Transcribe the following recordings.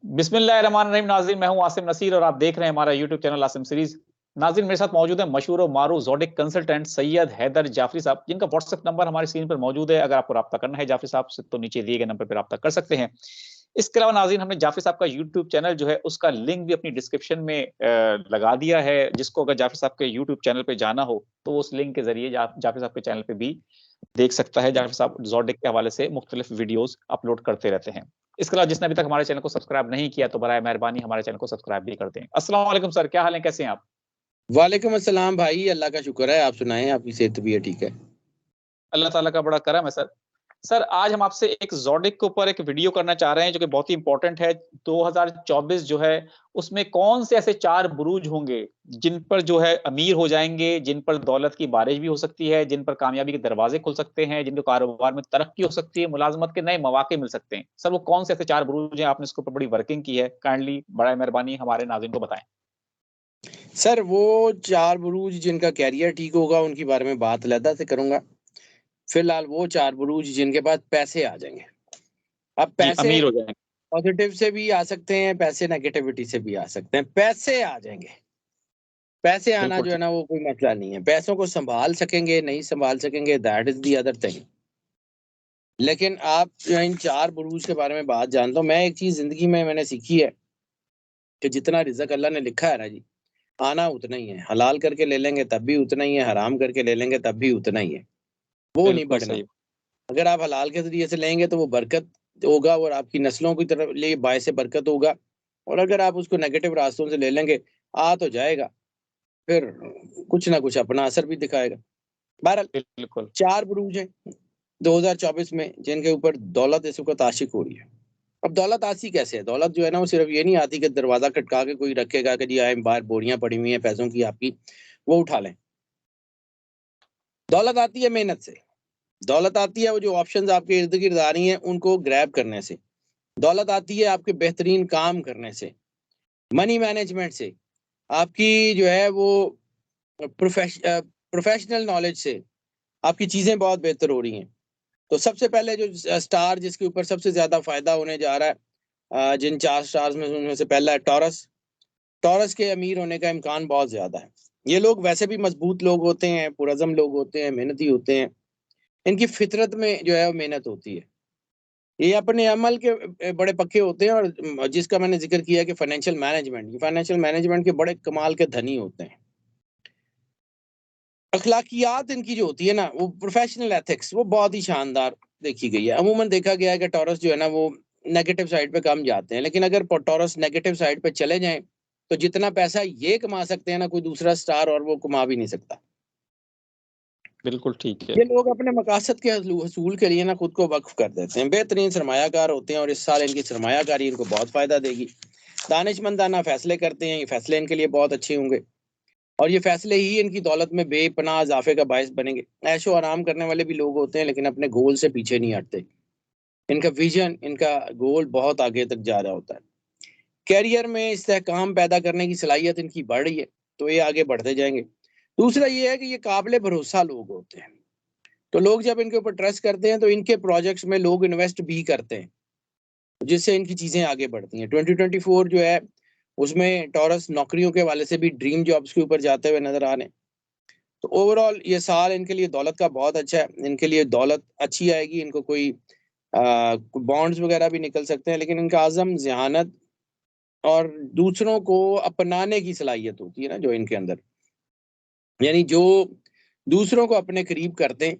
बिस्मिल्लाहिर्रहमानिर्रहीम। नाज़रीन, मैं हूं आसिम नसीर और आप देख रहे हैं हमारा यूट्यूब चैनल आसिम सीरीज। नाज़रीन, मेरे साथ मौजूद है मशहूर और मारूफ ज़ोडिक कंसल्टेंट सैयद हैदर जाफरी साहब, जिनका व्हाट्सएप नंबर हमारी स्क्रीन पर मौजूद है। अगर आपको रब्ता करना है जाफरी साहब से तो नीचे दिए गए नंबर पर रब्ता कर सकते हैं। इसके अलावा नाज़रीन, हमने जाफरी साहब का यूट्यूब चैनल जो है उसका लिंक भी अपनी डिस्क्रिप्शन में लगा दिया है। जिसको अगर जाफरी साहब के यूट्यूब चैनल पे जाना हो तो वो उस लिंक के जरिए जाफरी साहब के चैनल पे भी देख सकता है। जाफरी साहब ज़ोडिक के हवाले से मुख्तलिफ वीडियोस अपलोड करते रहते हैं। इसके अलावा जिसने अभी तक हमारे चैनल को सब्सक्राइब नहीं किया तो बराए मेहरबानी हमारे चैनल को सब्सक्राइब भी कर दें। अस्सलाम वालेकुम सर, क्या हाल है, कैसे हैं आप? वालेकुम अस्सलाम भाई, अल्लाह का शुक्र है। आप सुनाएं, आपकी सेहत भी है ठीक है? अल्लाह ताला का बड़ा करम है सर। सर, आज हम आपसे एक ज़ोडिक के ऊपर एक वीडियो करना चाह रहे हैं जो कि बहुत ही इंपॉर्टेंट है। 2024 जो है उसमें कौन से ऐसे 4 बुरूज होंगे जिन पर जो है अमीर हो जाएँगे, जिन पर दौलत की बारिश भी हो सकती है, जिन पर कामयाबी के दरवाज़े खुल सकते हैं, जिनके कारोबार में तरक्की हो सकती है, मुलाज़मत के नए मौके मिल सकते हैं। सर, वो कौन से ऐसे 4 बुरूज हैं? आपने इसके ऊपर बड़ी वर्किंग की है। काइंडली बराए मेहरबानी हमारे नाज़रीन को बताएँ। सर, वो 4 बुरूज जिनका करियर ठीक होगा उनके बारे में बात अलहदा से करूँगा। फिलहाल वो 4 बुरूज जिनके पास पैसे आ जाएँगे। अब जी, पैसे अमीर हो जाएँगे। पॉजिटिव से भी आ सकते हैं, पैसे नेगेटिविटी से भी आ सकते हैं। पैसे आ जाएँगे। पैसे आना बिल्कुल जो है ठीक। ना वो कोई मसला नहीं है। पैसों को सँभाल सकेंगे, नहीं सँभाल सकेंगे that is the other thing. लेकिन आप जो है इन 4 बुरूज के बारे में बात जानता हूँ। मैं एक चीज़ ज़िंदगी में मैंने सीखी है कि जितना रिज़्क अल्लाह ने लिखा है ना जी, आना उतना ही है। हलाल करके ले लेंगे तब भी उतना ही है, हराम करके ले लेंगे तब भी उतना ही है। वो नहीं बिल्कुल बढ़ना। सही। अगर आप हलाल के ज़रिए से लेंगे तो वो बरकत होगा और आपकी नस्लों की तरफ लिए बायसे बरकत होगा। और अगर आप उसको नेगेटिव रास्तों से ले लेंगे, आ तो जाएगा, फिर कुछ ना कुछ अपना असर भी दिखाएगा। बहरहाल बिल्कुल। 4 बुरूज हैं 2024 में जिनके ऊपर दौलत इस वक़्त आशिक हो रही है। अब दौलत आती कैसे है? दौलत जो है ना वो सिर्फ़ ये नहीं आती कि दरवाज़ा खटका के कोई रखेगा कि जी आएँ बाहर बोरियाँ पड़ी हुई हैं पैसों की आपकी, वो उठा लें। दौलत आती है मेहनत से। दौलत आती है वो जो ऑप्शंस आपके इर्द-गिर्द आ रही हैं उनको ग्रैब करने से। दौलत आती है आपके बेहतरीन काम करने से, मनी मैनेजमेंट से, आपकी जो है वो प्रोफ़ेशनल नॉलेज से, आपकी चीज़ें बहुत बेहतर हो रही हैं। तो सबसे पहले जो स्टार जिसके ऊपर सबसे ज़्यादा फ़ायदा होने जा रहा है जिन 4 स्टार्स में से उनमें से पहला है टॉरस। टॉरस के अमीर होने का इम्कान बहुत ज़्यादा है। ये लोग वैसे भी मज़बूत लोग होते हैं, पुरज़म लोग होते हैं, मेहनती होते हैं। इनकी फ़ितरत में जो है वो मेहनत होती है। ये अपने अमल के बड़े पक्के होते हैं और जिसका मैंने ज़िक्र किया कि फाइनेंशियल मैनेजमेंट के बड़े कमाल के धनी होते हैं। अखलाकियात इनकी जो होती है ना, वो प्रोफ़ेशनल एथिक्स वो बहुत ही शानदार देखी गई है। अमूमन देखा गया है कि टॉरस जो है ना वो नेगेटिव साइड पे कम जाते हैं, लेकिन अगर टॉरस नेगेटिव साइड पे चले जाएँ, तो जितना पैसा ये कमा सकते हैं ना, कोई दूसरा स्टार और वो कमा भी नहीं सकता। बिल्कुल ठीक है। ये लोग अपने मकासद के हसूल के लिए ना खुद को वक़्फ़ कर देते हैं। बेहतरीन सरमायाकार होते हैं और इस साल इनकी सरमायाकारी इनको बहुत फ़ायदा देगी। दानिशमंदाना फ़ैसले करते हैं, ये फ़ैसले इनके लिए बहुत अच्छे होंगे और ये फ़ैसले ही इनकी दौलत में बेपनाह इज़ाफ़े का बायस बनेंगे। ऐशो-आराम करने वाले भी लोग होते हैं लेकिन अपने गोल से पीछे नहीं हटते। इनका विज़न, इनका गोल बहुत आगे तक जा रहा होता है। करियर में इस्तेहकाम पैदा करने की सलाहियत इनकी बढ़ रही है, तो ये आगे बढ़ते जाएँगे। दूसरा ये है कि ये काबिल भरोसा लोग होते हैं। तो लोग जब इनके ऊपर ट्रस्ट करते हैं तो इनके प्रोजेक्ट्स में लोग इन्वेस्ट भी करते हैं, जिससे इनकी चीज़ें आगे बढ़ती हैं। 2024 जो है उसमें टॉरस नौकरियों के हवाले से भी ड्रीम जॉब्स के ऊपर जाते हुए नज़र आ रहे हैं। तो ओवरऑल ये साल इनके लिए दौलत का बहुत अच्छा है। इनके लिए दौलत अच्छी आएगी, इनको कोई बॉन्ड्स वगैरह भी निकल सकते हैं, लेकिन इनका अज़म, ज़हानत और दूसरों को अपनाने की सलाहियत होती है ना जो इनके अंदर, यानी जो दूसरों को अपने करीब करते हैं,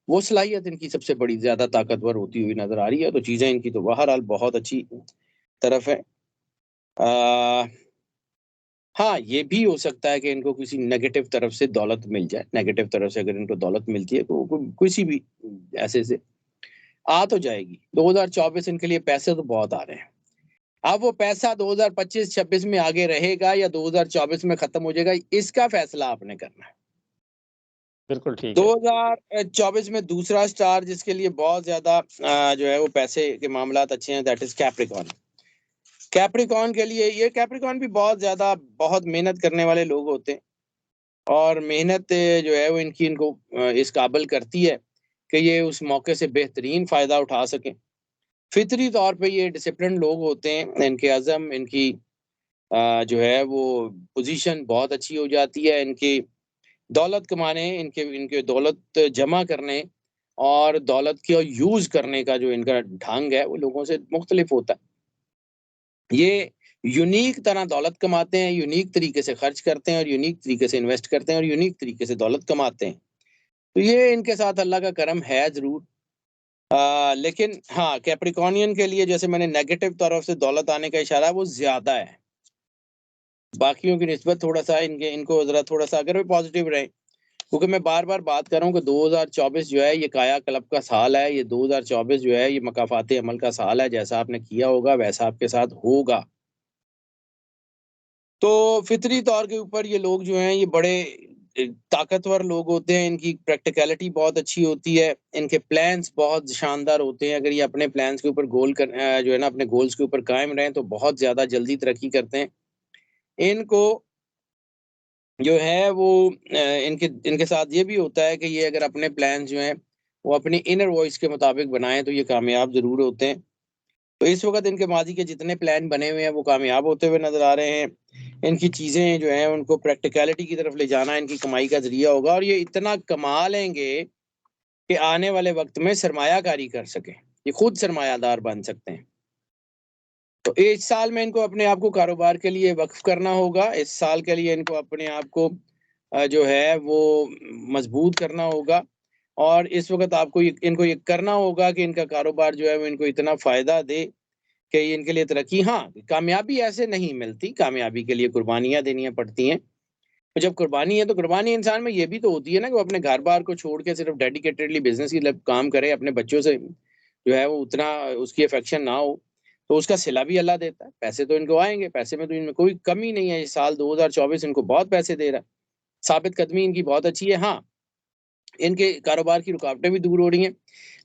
वो सलाहियत इनकी सबसे बड़ी ज़्यादा ताकतवर होती हुई नज़र आ रही है। तो चीज़ें इनकी तो बहरहाल बहुत अच्छी तरफ है। अ, हाँ, ये भी हो सकता है कि इनको किसी नेगेटिव तरफ से दौलत मिल जाए। नेगेटिव तरफ से अगर इनको दौलत मिलती है तो किसी भी ऐसे से आ तो जाएगी। 2024 इनके लिए पैसे तो बहुत आ रहे हैं। अब वो पैसा 2025-26 में आगे रहेगा या 2024 में खत्म हो जाएगा, इसका फैसला आपने करना है। बिल्कुल ठीक है। 2024 में दूसरा स्टार जिसके लिए बहुत ज़्यादा जो है वो पैसे के मामलात अच्छे हैं, दैट इज़ कैप्रिकॉर्न। कैप्रिकॉर्न के लिए ये कैप्रिकॉर्न भी बहुत मेहनत करने वाले लोग होते हैं और मेहनत जो है वो इनको इस काबिल करती है कि ये उस मौके से बेहतरीन फ़ायदा उठा सकें। फितरी तौर पे ये डिसिप्लिन लोग होते हैं, इनके अज़म, इनकी जो है वो पोजीशन बहुत अच्छी हो जाती है, इनकी दौलत कमाने, इनके इनके दौलत जमा करने और दौलत को यूज़ करने का जो इनका ढंग है, वो लोगों से मुख्तलिफ होता है। ये यूनीक तरह दौलत कमाते हैं, यूनीक तरीके से खर्च करते हैं और यूनीक तरीके से इन्वेस्ट करते हैं और यूनीक तरीके से दौलत कमाते हैं। तो ये इनके साथ अल्लाह का करम है ज़रूर। लेकिन हाँ, कैप्रिकॉर्नियन के लिए जैसे मैंने नेगेटिव तरफ से दौलत आने का इशारा वो ज़्यादा है। बाकियों की निस्बत थोड़ा-सा इनको ज़रा थोड़ा-सा अगर वे पॉज़िटिव रहें, क्योंकि मैं बार-बार बात कर रहा हूँ कि 2024 जो है ये कायाकल्प का साल है, ये 2024 जो है ये मकाफ़ात अमल का साल है, जैसा आपने किया होगा वैसा आपके साथ होगा। तो फ़ितरी तौर के ऊपर ये लोग जो हैं ये बड़े ताकतवर लोग होते हैं, इनकी प्रैक्टिकैलिटी बहुत अच्छी होती है, इनके प्लान्स बहुत शानदार होते हैं। अगर ये अपने प्लान्स के ऊपर जो है ना अपने गोल्स के ऊपर कायम रहें तो बहुत ज़्यादा जल्दी तरक्की करते हैं। इनको जो है वो इनके इनके साथ ये भी होता है कि ये अगर अपने प्लान जो हैं, वो अपनी इनर वॉइस के मुताबिक बनाएँ तो ये कामयाब ज़रूर होते हैं। तो इस वक़्त इनके माज़ी के जितने प्लान बने हुए हैं वो कामयाब होते हुए नज़र आ रहे हैं। इनकी चीज़ें जो हैं उनको प्रैक्टिकैलिटी की तरफ ले जाना इनकी कमाई का ज़रिया होगा और ये इतना कमा लेंगे कि आने वाले वक़्त में सरमायाकारी कर सकें। ये खुद सरमायादार बन सकते हैं। तो इस साल में इनको अपने आप को कारोबार के लिए वक़्फ़ करना होगा। इस साल के लिए इनको अपने आप को जो है वो मज़बूत करना होगा और इस वक़्त आपको इनको ये करना होगा कि इनका कारोबार जो है वो इनको इतना फ़ायदा दे कि ये इनके लिए तरक्की हाँ, कामयाबी ऐसे नहीं मिलती, कामयाबी के लिए कुर्बानियाँ देनियाँ पड़ती हैं। तो जब कुर्बानी है तो कुर्बानी इंसान में ये भी तो होती है ना कि वो अपने घर-बार को छोड़ के सिर्फ़ डेडिकेटेडली बिज़नेस की तरफ काम करे, अपने बच्चों से जो है वो उतना उसकी अफ़ेक्शन ना हो, तो उसका सिला भी अल्लाह देता है। पैसे तो इनको आएँगे, पैसे में तो इनमें कोई कमी नहीं है, ये साल 2024 इनको बहुत पैसे दे रहा है। साबित कदमी इनकी बहुत अच्छी है। हाँ, इनके कारोबार की रुकावटें भी दूर हो रही हैं।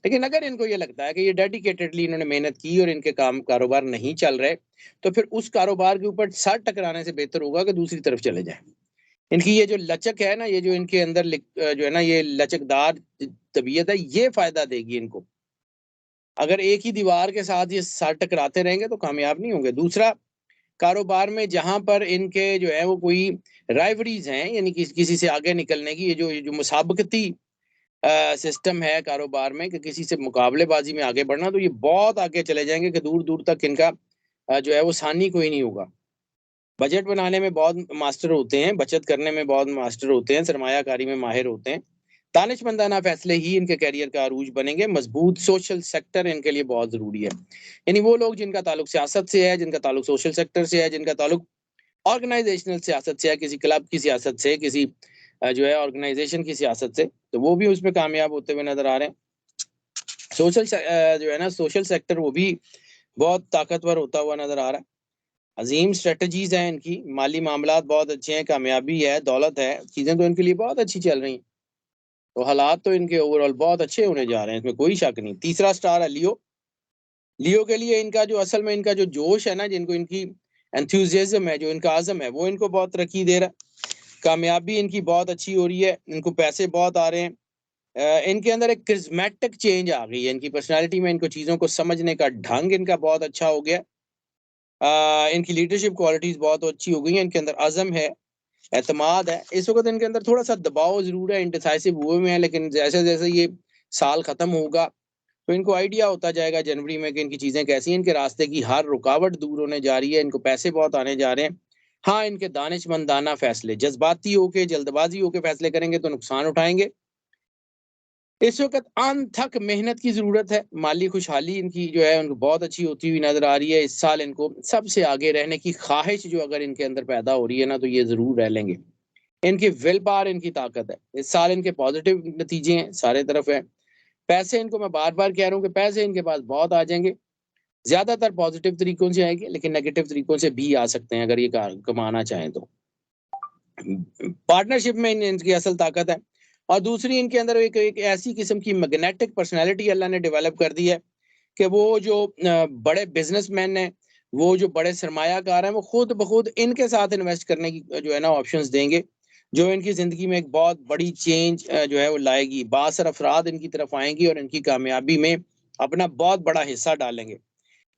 लेकिन अगर इनको ये लगता है कि ये डेडिकेटेडली इन्होंने मेहनत की और इनके कारोबार नहीं चल रहे, तो फिर उस कारोबार के ऊपर सर टकराने से बेहतर होगा कि दूसरी तरफ चले जाएँ। इनकी ये जो लचक है ना, ये जो इनके अंदर जो है ना ये लचकदार तबीयत है, ये फ़ायदा देगी इनको। अगर एक ही दीवार के साथ ये सर टकराते रहेंगे तो कामयाब नहीं होंगे। दूसरा, कारोबार में जहाँ पर इनके जो है वो कोई राइवरीज़ हैं, यानी किसी से आगे निकलने की ये जो मुसाबकती सिस्टम है कारोबार में कि किसी से मुकाबलेबाज़ी में आगे बढ़ना, तो ये बहुत आगे चले जाएँगे कि दूर-दूर तक इनका जो है वो सानी कोई नहीं होगा। बजट बनाने में बहुत मास्टर होते हैं, बचत करने में बहुत मास्टर होते हैं, सरमायाकारी में माहिर होते हैं। दानिशमंदाना फ़ैसले ही इनके करियर का अरूज बनेंगे, मज़बूत सोशल सेक्टर इनके लिए बहुत ज़रूरी है। यानी वो लोग जिनका ताल्लुक सियासत से है, जिनका ताल्लुक सोशल सेक्टर से है, जिनका ताल्लुक ऑर्गनाइज़ेशनल सियासत से है, किसी क्लब की सियासत से, किसी जो है ऑर्गनाइज़ेशन की सियासत से, तो वो भी उसमें कामयाब होते हुए नज़र आ रहे हैं। जो है ना सोशल सेक्टर वो भी बहुत ताकतवर होता हुआ नज़र आ रहा है। अज़ीम स्ट्रैटेजीज़ हैं इनकी, माली मामलात बहुत अच्छे हैं, कामयाबी है, दौलत है, चीज़ें तो इनके लिए बहुत अच्छी चल रही हैं। तो हालात तो इनके ओवरऑल बहुत अच्छे होने जा रहे हैं, इसमें कोई शक नहीं। तीसरा स्टार है लियो। लियो के लिए इनका जो असल में इनका जो जोश है ना, जिनको इनकी एंथुसियाज़्म है, जो इनका आज़म है, वो इनको बहुत तरक्की दे रहा है। कामयाबी इनकी बहुत अच्छी हो रही है, इनको पैसे बहुत आ रहे हैं। इनके अंदर एक करिस्मेटिक चेंज आ गई है, इनकी पर्सनैलिटी में इनको चीज़ों को समझने का ढंग इनका बहुत अच्छा हो गया। इनकी लीडरशिप क्वालिटीज़ बहुत अच्छी हो गई हैं, इनके अंदर अज़म है, एतमाद है। इस वक़्त इनके अंदर थोड़ा-सा दबाव ज़रूर है, इंडिसाइसिव हुए हुए हैं, लेकिन जैसे-जैसे ये साल ख़त्म होगा, तो इनको आइडिया होता जाएगा जनवरी में कि इनकी चीज़ें कैसी हैं, इनके रास्ते की हर रुकावट दूर होने जा रही है, इनको पैसे बहुत आने जा रहे हैं। हाँ, इनके दानिशमंदाना फ़ैसले, जज़्बाती होके, जल्दबाज़ी होके फ़ैसले करेंगे तो नुकसान उठाएँगे। इस वक़्त अनथक मेहनत की ज़रूरत है, माली खुशहाली इनकी जो है उनको बहुत अच्छी होती हुई नज़र आ रही है। इस साल इनको सबसे आगे रहने की ख़्वाहिश जो अगर इनके अंदर पैदा हो रही है ना, तो ये ज़रूर रह लेंगे। इनकी विल पावर इनकी ताकत है। इस साल इनके पॉज़िटिव नतीजे हैं, सारे तरफ हैं। पैसे इनको मैं बार-बार कह रहा हूँ कि पैसे इनके पास बहुत आ जाएँगे। ज़्यादातर पॉज़िटिव तरीकों से आएँगे, लेकिन नेगेटिव तरीकों से भी आ सकते हैं अगर ये कमाना चाहें तो। पार्टनरशिप में इनकी असल ताकत है और दूसरी इनके अंदर एक एक ऐसी किस्म की मैग्नेटिक पर्सनैलिटी अल्लाह ने डेवलप कर दी है कि वो जो बड़े बिज़नेसमैन हैं, वो जो बड़े सरमायाकार हैं, वो खुद ब खुद इनके साथ इन्वेस्ट करने की जो है ना ऑप्शंस देंगे, जो इनकी ज़िंदगी में एक बहुत बड़ी चेंज जो है वो लाएगी। बाअसर अफ़राद इनकी तरफ आएँगी और इनकी कामयाबी में अपना बहुत बड़ा हिस्सा डालेंगे।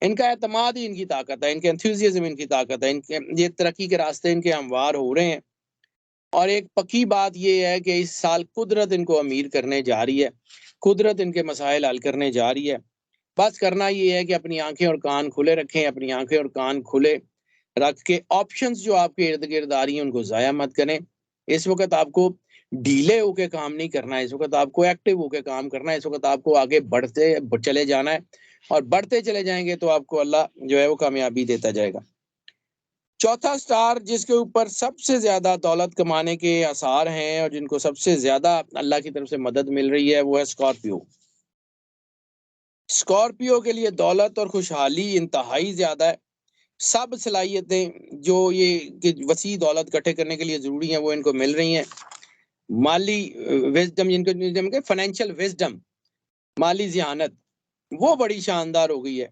इनका एतमाद ही इनकी ताकत है, इनके एंथुसियाज्म इनकी ताकत है, इनके ये तरक्की के रास्ते इनके हमवार हो रहे हैं। और एक पक्की बात ये है कि इस साल कुदरत इनको अमीर करने जा रही है, कुदरत इनके मसाइल हल करने जा रही है। बस करना ये है कि अपनी आंखें और कान खुले रखें, अपनी आंखें और कान खुले रख के ऑप्शंस जो आपके इर्द-गिर्द आ रही हैं उनको ज़ाया मत करें। इस वक़्त आपको ढीले होके काम नहीं करना है, इस वक़्त आपको एक्टिव होके काम करना है, इस वक़्त आपको आगे बढ़ते चले जाना है और बढ़ते चले जाएँगे तो आपको अल्लाह जो है वो कामयाबी देता जाएगा। चौथा स्टार जिसके ऊपर सबसे ज़्यादा दौलत कमाने के आसार हैं और जिनको सबसे ज़्यादा अल्लाह की तरफ से मदद मिल रही है वो है स्कॉर्पियो। स्कॉर्पियो के लिए दौलत और खुशहाली इंतहाई ज़्यादा है। सब सलाहियतें जो ये कि वसी दौलत इकट्ठे करने के लिए ज़रूरी हैं वो इनको मिल रही हैं। माली विज़डम जिनको फाइनेंशियल विज़डम, माली ज़ियानत वो बड़ी शानदार हो गई है।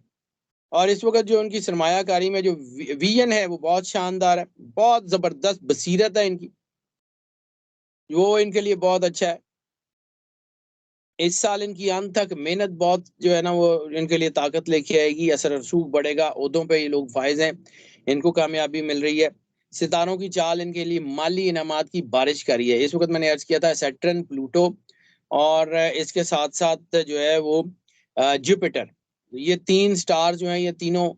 और इस वक़्त जो उनकी सरमायाकारी में जो विज़न है वो बहुत शानदार है, बहुत ज़बरदस्त बसीरत है इनकी, वो इनके लिए बहुत अच्छा है। इस साल इनकी अंत तक मेहनत बहुत जो है ना वो इनके लिए ताकत लेके आएगी, असर रसूख बढ़ेगा, ओहदों पे ये लोग फाइज़ हैं, इनको कामयाबी मिल रही है। सितारों की चाल इनके लिए माली इनामात की बारिश कर रही है। इस वक़्त मैंने अर्ज़ किया था सैटर्न, प्लूटो और इसके साथ-साथ जो है वो जुपिटर। ये 3 स्टार जो हैं ये तीनों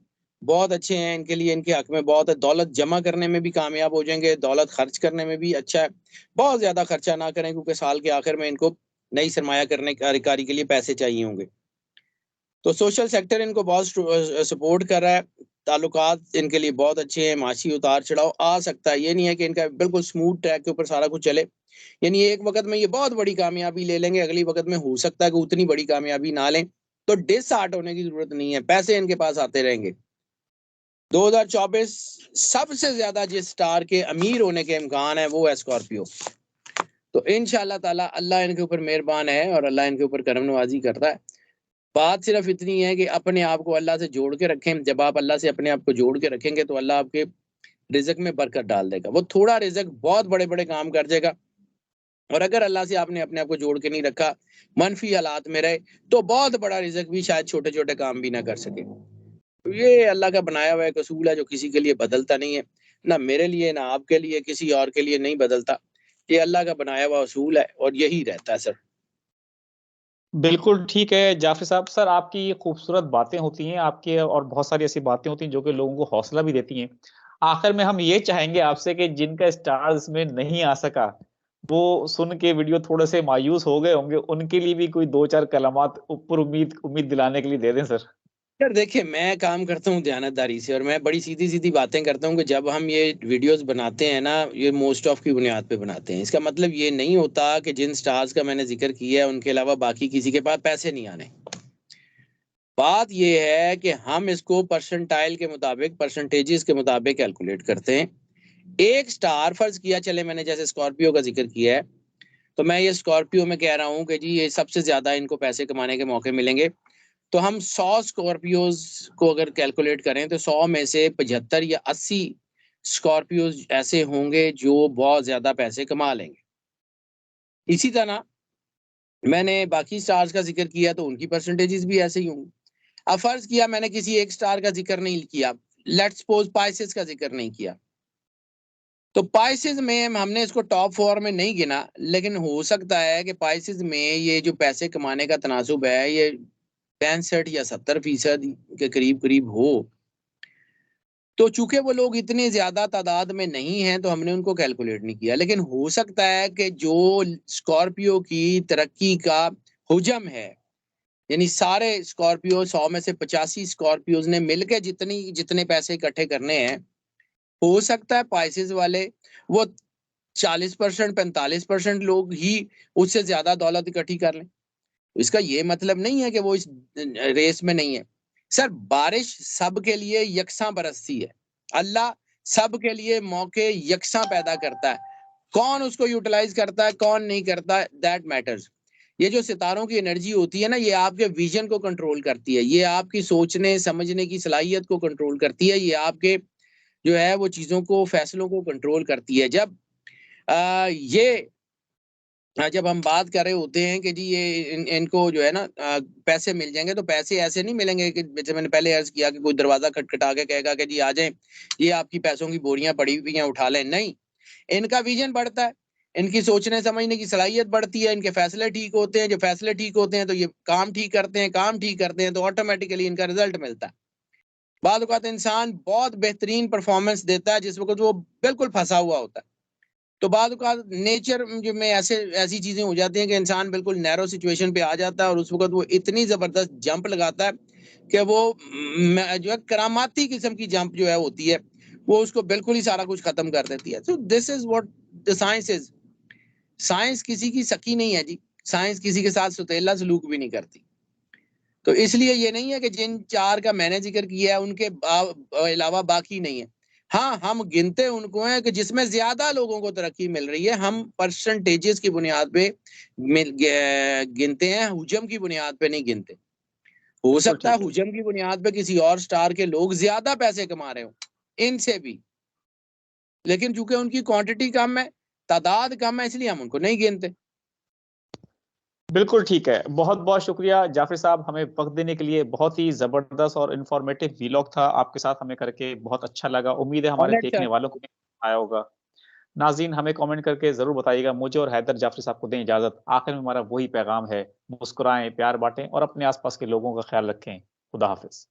बहुत अच्छे हैं इनके लिए, इनके हक में बहुत है। दौलत जमा करने में भी कामयाब हो जाएँगे, दौलत खर्च करने में भी अच्छा है। बहुत ज़्यादा खर्चा ना करें क्योंकि साल के आखिर में इनको नई सरमाया करने कारी के लिए पैसे चाहिए होंगे। तो सोशल सेक्टर इनको बहुत सपोर्ट कर रहा है, ताल्लुकात इनके लिए बहुत अच्छे हैं, माशी उतार-चढ़ाव आ सकता है, ये नहीं है कि इनका बिल्कुल स्मूथ ट्रैक के ऊपर सारा कुछ चले। यानी एक वक़्त में ये बहुत बड़ी कामयाबी ले लेंगे, अगली वक़्त में हो सकता है कि उतनी बड़ी कामयाबी ना लें, तो डिसहार्ट होने की ज़रूरत नहीं है, पैसे इनके पास आते रहेंगे। 2024 सबसे ज़्यादा जिस स्टार के अमीर होने के इम्कान है, वो है स्कॉर्पियो। तो इंशाअल्लाह ताला अल्लाह इनके ऊपर मेहरबान है और अल्लाह इनके ऊपर करम नवाज़ी करता है। बात सिर्फ़ इतनी है कि अपने आप को अल्लाह से जोड़ के रखें, जब आप अल्लाह से अपने आप को जोड़ के रखेंगे तो अल्लाह आपके रिज़्क में बरकत डाल देगा। वो थोड़ा रिज़्क बहुत बड़े-बड़े काम कर जाएगा और अगर अल्लाह से आपने अपने आप को जोड़ के नहीं रखा, मनफ़ी हालात में रहे, तो बहुत बड़ा रिज़्क भी शायद छोटे-छोटे काम भी ना कर सके। तो ये अल्लाह का बनाया हुआ एक असूल है जो किसी के लिए बदलता नहीं है, ना मेरे लिए, ना आपके लिए, किसी और के लिए नहीं बदलता। ये अल्लाह का बनाया हुआ असूल है और यही रहता है सर। बिल्कुल ठीक है, जाफ़री साहब। सर, आपकी ये खूबसूरत बातें होती हैं, आपकी और बहुत सारी ऐसी बातें होती हैं जो कि लोगों को हौसला भी देती हैं। आखिर में हम ये चाहेंगे आपसे कि जिनका स्टार्स में नहीं आ सका, वो सुन के वीडियो थोड़े से मायूस हो गए होंगे, उनके लिए भी कोई 2-4 कलमात ऊपर उम्मीद उम्मीद दिलाने के लिए दे दें सर। यार देखिए, मैं काम करता हूँ दयानतदारी से और मैं बड़ी सीधी-सीधी बातें करता हूँ कि जब हम ये वीडियोज़ बनाते हैं ना, ये मोस्ट ऑफ की बुनियाद पे बनाते हैं। इसका मतलब ये नहीं होता कि जिन स्टार्स का मैंने ज़िक्र किया है, उनके अलावा बाकी किसी के पास पैसे नहीं आने। बात ये है कि हम इसको परसेंटाइल के मुताबिक, परसेंटेजेस के मुताबिक कैलकुलेट करते हैं। एक स्टार फ़र्ज़ किया चले मैंने जैसे स्कॉर्पियो का ज़िक्र किया है, तो मैं ये स्कॉर्पियो में कह रहा हूँ कि जी ये सबसे ज़्यादा इनको पैसे कमाने के मौके मिलेंगे। तो हम 100 स्कॉर्पियोज़ को अगर कैलकुलेट करें तो 100 में से 75 या 80 स्कॉर्पियोज़ ऐसे होंगे जो बहुत ज़्यादा पैसे कमा लेंगे। इसी तरह मैंने बाकी स्टार्स का ज़िक्र किया तो उनकी परसेंटेजेस भी ऐसे ही होंगी। अब फ़र्ज़ किया मैंने किसी एक स्टार का ज़िक्र नहीं किया, लेट्स सपोज़ पाइसेस का ज़िक्र नहीं किया। तो पाइसेस में हमने इसको टॉप 4 में नहीं गिना, लेकिन हो सकता है कि पाइसेस में ये जो पैसे कमाने का तनासुब है, ये 65 या 70% के करीब-करीब हो। तो चूँकि वो लोग इतने ज़्यादा तादाद में नहीं हैं, तो हमने उनको कैलकुलेट नहीं किया। लेकिन हो सकता है कि जो स्कॉर्पियो की तरक्की का हुजम है, यानी सारे स्कॉर्पियो 100 में से 85 स्कॉर्पियोज़ ने मिलके जितने पैसे इकट्ठे करने हैं, हो सकता है पाइसेस वाले वो 40% 45% लोग ही उससे ज़्यादा दौलत इकट्ठी कर लें। इसका ये मतलब नहीं है कि वो इस रेस में नहीं है। सर बारिश सबके लिए यकसां बरसती है। अल्लाह सबके लिए मौके यकसां पैदा करता है। कौन उसको यूटिलाइज़ करता है, कौन नहीं करता है दैट मैटर्स। ये जो सितारों की एनर्जी होती है ना, ये आपके विज़न को कंट्रोल करती है। ये आपकी सोचने, समझने की सलाहियत को कंट्रोल करती है। ये आपके जो है वो चीज़ों को, फैसलों को कंट्रोल करती है। जब ये जब हम बात कर रहे होते हैं कि जी ये इनको जो है ना पैसे मिल जाएंगे, तो पैसे ऐसे नहीं मिलेंगे कि जैसे मैंने पहले अर्ज किया कि कोई दरवाजा खटखटा के कहेगा कि जी आ जाएं, ये आपकी पैसों की बोरियां पड़ी हुई हैं, उठा लें। नहीं, इनका विजन बढ़ता है, इनकी सोचने समझने की सलाहियत बढ़ती है, इनके फैसले ठीक होते हैं। जब फैसले ठीक होते हैं तो ये काम ठीक करते हैं, काम ठीक करते हैं तो ऑटोमेटिकली इनका रिजल्ट मिलता है। बाद औक़ात इंसान बहुत बेहतरीन परफॉर्मेंस देता है जिस वक्त वो बिल्कुल फंसा हुआ होता है। तो बाद औक़ात नेचर में ऐसी चीजें हो जाती हैं कि इंसान बिल्कुल नैरो सिचुएशन पे आ जाता है और उस वक्त वो इतनी जबरदस्त जंप लगाता है कि वो जो है करामाती किस्म की जंप जो है होती है, वो उसको बिल्कुल ही सारा कुछ खत्म कर देती है। तो this is what the science is. Science किसी की सखी नहीं है जी, साइंस किसी के साथ सुतेला सलूक भी नहीं करती। तो इसलिए ये नहीं है कि जिन 4 का मैंने ज़िक्र किया है उनके अलावा बाकी नहीं है। हाँ, हम गिनते उनको हैं कि जिसमें ज़्यादा लोगों को तरक्की मिल रही है। हम परसेंटेजेस की बुनियाद पे गिनते हैं, हुजम की बुनियाद पे नहीं गिनते। हो बिल्कुल सकता है ठीक है। हुजम की बुनियाद पे किसी और स्टार के लोग ज़्यादा पैसे कमा रहे हों, इनसे भी। लेकिन चूँकि उनकी क्वांटिटी कम है, तादाद कम है, इसलिए हम उनको नहीं गिनते। बिल्कुल ठीक है। बहुत-बहुत शुक्रिया जाफ़री साहब, हमें वक़्त देने के लिए। बहुत ही ज़बरदस्त और इन्फॉर्मेटिव व्लॉग था आपके साथ हमें करके बहुत अच्छा लगा। उम्मीद है हमारे ऑलराइट देखने सर। वालों को भी आया होगा। नाज़रीन हमें कमेंट करके ज़रूर बताइएगा। मुझे और हैदर जाफ़री साहब को दें इजाज़त। आखिर में हमारा वही पैगाम है, मुस्कुराएँ, प्यार बाँटें और अपने आस-पास के लोगों का ख़्याल रखें। खुदा हाफ़िज़।